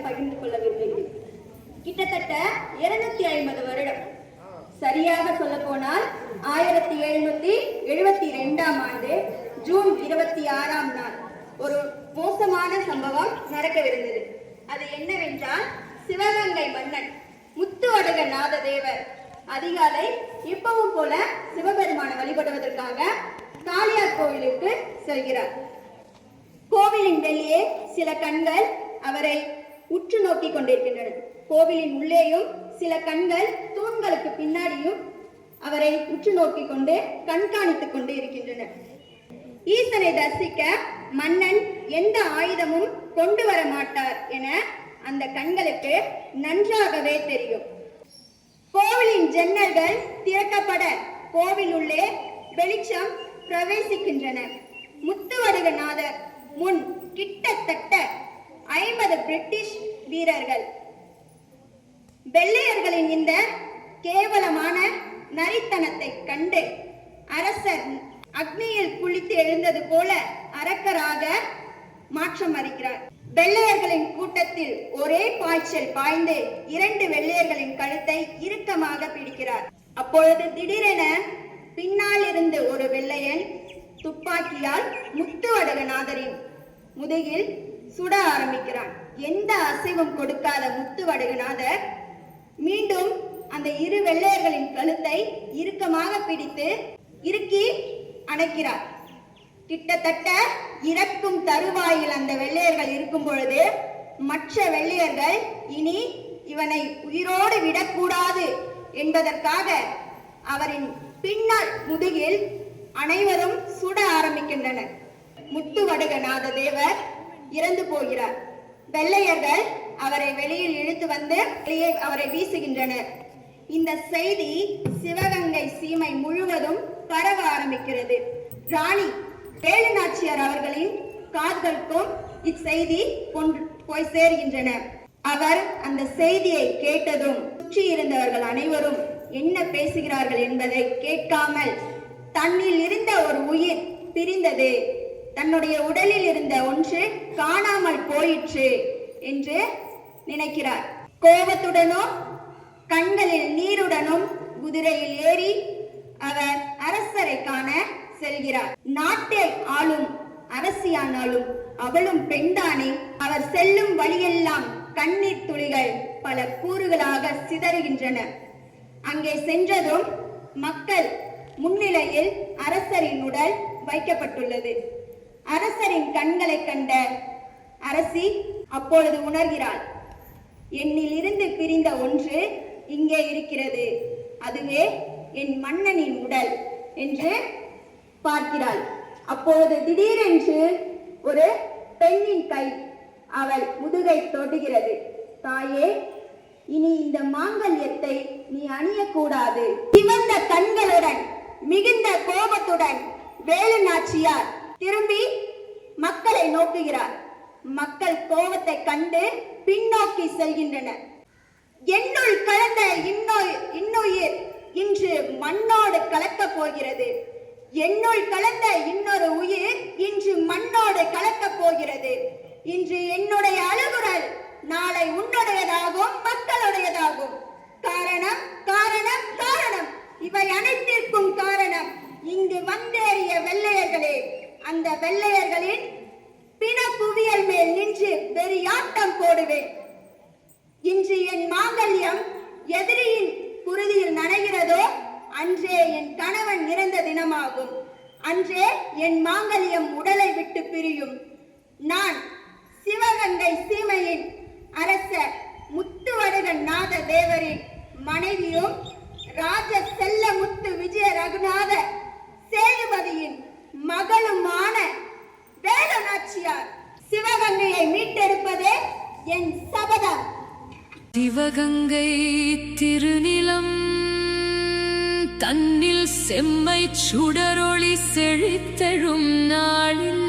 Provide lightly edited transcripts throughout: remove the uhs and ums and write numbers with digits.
பகிர்ந்து கொள்ள விரும்புகிறேன். கிட்டத்தட்ட 250 வருடம், சரியாக சொல்ல போனால் 1772ஆம் ஆண்டு ஜூன் 26ஆம் நாள் ஒரு மோசமான சம்பவம் நடக்கவிருந்தது. அது என்னவென்றால், சிவகங்கை மன்னன் முத்துவடுக நாததேவர் அதிகாலை இப்பவும் போல சிவபெருமான வழிபடுவதற்காக காளியார் கோவிலுக்கு செல்கிறார். கோவிலின் வெளியே சில கண்கள் அவரை உற்று நோக்கி கொண்டிருக்கின்றன. கோவிலின் உள்ளேயும் சில கண்கள் தூண்களுக்கு பின்னாடியும் அவரை உற்று நோக்கி கொண்டு கண்காணித்துக் கொண்டு இருக்கின்றன. ஈசனை தரிசிக்க மன்னன் எந்த ஆயுதமும் கொண்டு வர மாட்டார் என அந்த கண்களுக்கு நன்றாகவே தெரியும். கோவிலின் ஜன்னல்கள் திறக்கப்பட கோவில் உள்ளே வெளிச்சம் பிரவேசிக்கின்றன. முத்துவடுகநாதர் முன் கிட்டத்தட்ட 50 பிரிட்டிஷ் வீரர்கள். வெள்ளையர்களின் இந்த கேவலமான நரித்தனத்தை கண்டு அரசர் அக்னியில் குளித்து எழுந்தது போல அரக்கராக மாற்றம் அளிக்கிறார். வெள்ளையர்களின் கூட்டத்தில் ஒரே பாய்ச்சல் பாய்ந்து 2 வெள்ளையர்களின் கழுத்தை இறுக்கமாக பிடிக்கிறார். அப்பொழுது திடீரென பின்னால் இருந்து ஒரு வெள்ளையன் துப்பாக்கியால் முத்துவடுகநாதரின் முதுகில் சுட ஆரம்பிக்கிறான். எந்த அசைவும் கொடுக்காத முத்துவடுகநாதர் மீண்டும் அந்த 2 வெள்ளையர்களின் கழுத்தை இறுக்கமாக பிடித்து இறுக்கி அணைக்கிறார். கிட்டத்தட்ட இறக்கும் தருவாயில் அந்த வெள்ளையர்கள் இருக்கும் பொழுது மற்ற வெள்ளையர்கள் இனி இவனை உயிரோடு விடக்கூடாது என்பதற்காக அவரின் பின்னால் முதுகில் அனைவரும் சுட ஆரம்பிக்கின்றனர். முத்துவடுகநாத தேவர் இறந்து போகிறார். வெள்ளையர்கள் அவரை வெளியில் இழுத்து வந்து அவரை வீசுகின்றனர். இந்த செய்தி சிவகங்கை சீமை முழுவதும் பரவ ஆரம்பிக்கிறது. ராணி வேலுநாச்சியார் அவர்களின் காதுகளுக்கும் இச்செய்தி போய் சேர்கின்றன. அவர் அந்த செய்தியை கேட்டதும் சுற்றி இருந்தவர்கள் அனைவரும் என்ன பேசுகிறார்கள் என்பதை கேட்காமல் தன்னில் இருந்த ஒரு உயிர் பிரிந்தது, தன்னுடைய உடலில் இருந்த ஒன்று காணாமல் போயிற்று என்று நினைக்கிறார். கோபத்துடனும் கண்களில் நீருடனும் குதிரையில் ஏறி அவர் அரசரை காண செல்கிறார். நாட்டை ஆளும் அரசியானாலும் அவளும் பெண்தானே. அவர் செல்லும் வழியெல்லாம் கண்ணீர் துளிகள் பல கூறுகளாக சிதறுகின்றன. அங்கே சென்றதும் மக்கள் முன்னிலையில் அரசரின் உடல் வைக்கப்பட்டுள்ளது. அரசரின் கண்களை கண்ட அரசி அப்பொழுது உணர்கிறாள், என்னில் இருந்து பிரிந்த ஒன்று இங்கே இருக்கிறது, அதுவே என் மன்னனின் உடல் என்று பார்க்கிறாள். அப்பொழுது திடீரென்று ஒரு பெண்ணின் கை அவள் முதுகை தொடுகிறது. தாயே, இனி இந்த மாங்கல்யத்தை நீ அணியக்கூடாது. சிவந்த கண்களுடன் மிகுந்த கோபத்துடன் வேலுநாச்சியார் திரும்பி மக்களை நோக்குகிறார். மக்கள் கோபத்தை கண்டு பின்னோக்கி செல்கின்றனர். என்னுள் கலந்த இன்னுயிர் இன்று மண்ணோடு கலக்கப் போகிறது. என்னுள் கலந்த இன்னொரு உயிர் இன்று மண்ணோடு கலக்கப் போகிறது. இன்று என்னுடைய அழுகுரல் நாளை உன்னுடையதாகும், மக்களுடையதாகும். காரணம் காரணம் காரணம், இவை அனைத்திற்கும் காரணம் இங்கு வந்தேறிய வெள்ளையர்களே. அந்த வெள்ளையர்களின் பிண குவியல் மேல் நின்று வெறியாட்டம் போடுவேன். இன்று என் மாங்கல்யம் எதிரியின் குருதியில் நனைகிறதோ அன்றே என் கணவன் இறந்த தினமாகும். அன்றே என் மாங்கல்யம் உடலை விட்டு பிரியும். நான் சிவகங்கை சீமையின் அரசர் முத்துவடுகநாத தேவரின் மனைவியும் ராஜ செல்ல முத்து விஜய ரகுநாத சேதுபதியின் மகளுமான வேலுநாச்சியார் சிவகங்கையை மீட்டெடுப்பதே என் சபதம். சிவகங்கை திருநிலம் தன்னில் செம்மை சுடரொளி செழித்தெழும் நாளில்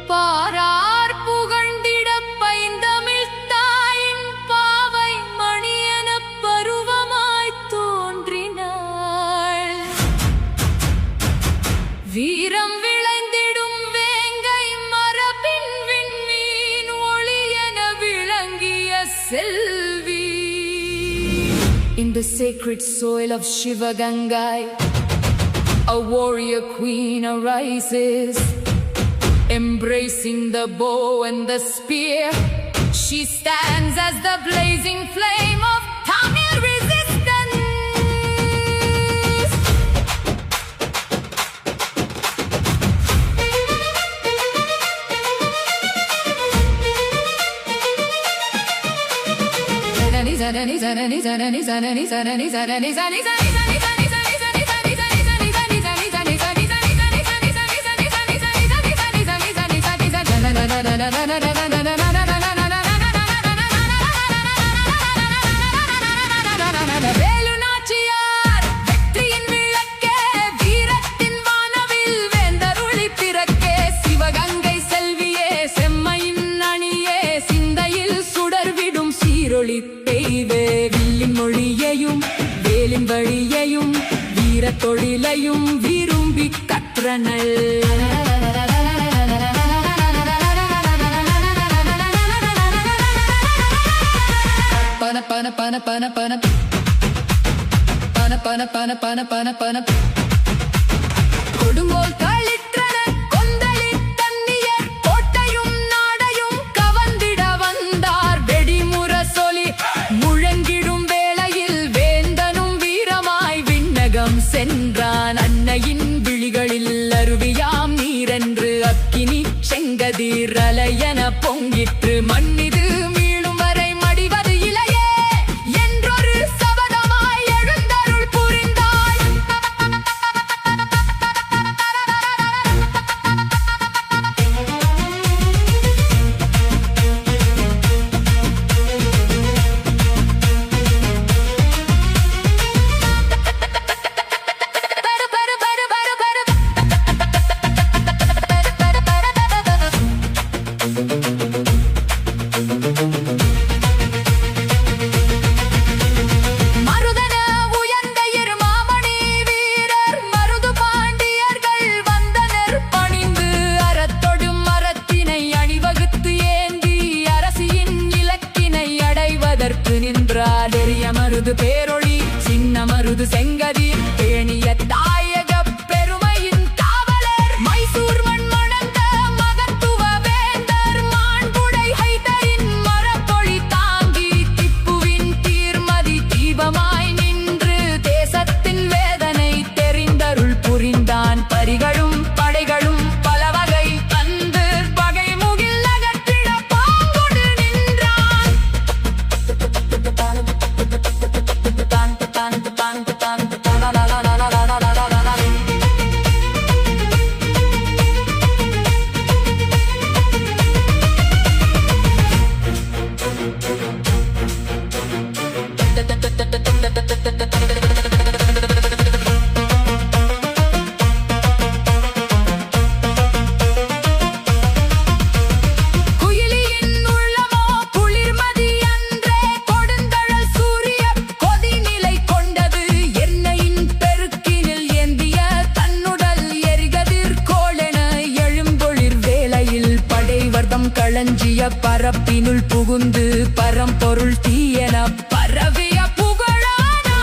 பாரார் புகழ்ந்திட பைந்தமிழ் தாயின் பாவை மணியன பருவமாய் தோன்றினாள். வீரம் விளைந்திடும் வேங்கை மரபின் விண்மீன் ஒளிய In the sacred soil of Shivagangai, a warrior queen arises, embracing the bow and the spear. She stands as the blazing flame of Tamil resistance. Velu Nachiyar வெற்றியின் விளக்கே, வீரத்தின் வானவில் வேந்தருளி பிறக்கே, சிவகங்கை செல்வியே செம்மையின் அணியே, சிந்தையில் சுடர்விடும் சீரொளி தெய்வே, வில்லின் மொழியையும் வேலின் வழியையும் வீர தொழிலையும் விரும்பி கற்றனள். Pana pana pana pana pana pana pana pana pana pana கொடுங்கோல் களிற்றன கொந்தளி தன்னியர் கோட்டையும் நாடையும் கவர்ந்திட வந்தார். வெடிமுரசொலி முழங்கிடும் வேளையில் வேந்தனும் வீரமாய் விண்ணகம் சென்றான். அன்னையின் விழிகளில் அருவியாம் நீரென்று அக்கினி செங்கதிர் அலையென பொங்கிற்று. மண்ணிது மீளும் வரை மடிவது இலையே என்றொரு சபதமாய் எழுந்தருள் புரிந்தாள். மருதன உயர்ந்த இருமாமணி வீரர் மருது பாண்டியர்கள் வந்தனர் பணிந்து. அறத்தொடும் மரத்தினை அணிவகுத்து ஏந்தி அரசியின் இலக்கினை அடைவதற்கு நின்றார். பெரிய மருது பேரொளி சின்ன மருது செங்கதிர் பேணிய தாயக பெருமையின் காவலர். மைசூர் மண் மணந்த மகத்துவ வேந்தர் மாண்புடை ஹைதரின் மரப்பொழி தாங்கி திப்புவின் தீர்மதி தீபமாய் நின்று தேசத்தின் வேதனை தெரிந்தருள் புரிந்தான். பரிகளும் படைகளும் பல வகை தந்து பகை முகில் அகற்றிட பாங்கொடு நின்றான். குயிலியின் உள்ளமோ குளிர்மதி அன்றே கொடுந்தழல் சூரிய கொதிநிலை கொண்டது. எண்ணெயின் பெருக்கினில் ஏந்திய தன்னுடல் எரிகதிர் கோளென எழும்பொழிர் வேளையில் படைவர்தம் களஞ்சிய பரப்பினுள் புகுந்து பரம்பொருள் தீயென பரவிய புகழானார்.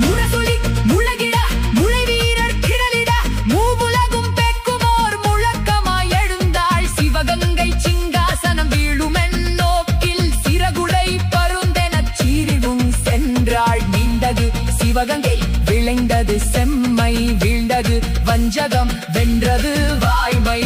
முரசொலி முழகிட முளைவீரர் கிடலிட மூவுலகும் பெக்குமோர் முழக்கமாய் எழுந்தாள். சிவகங்கை சிங்காசனம் வீழுமென் நோக்கில் சிறகுடை பருந்தெனச் சீறிவும் சென்றாள். நீண்டது சிவகங்கை விளைந்தது செம்மை, வீழ்ந்தது வஞ்சகம் வென்றது வாய்மை.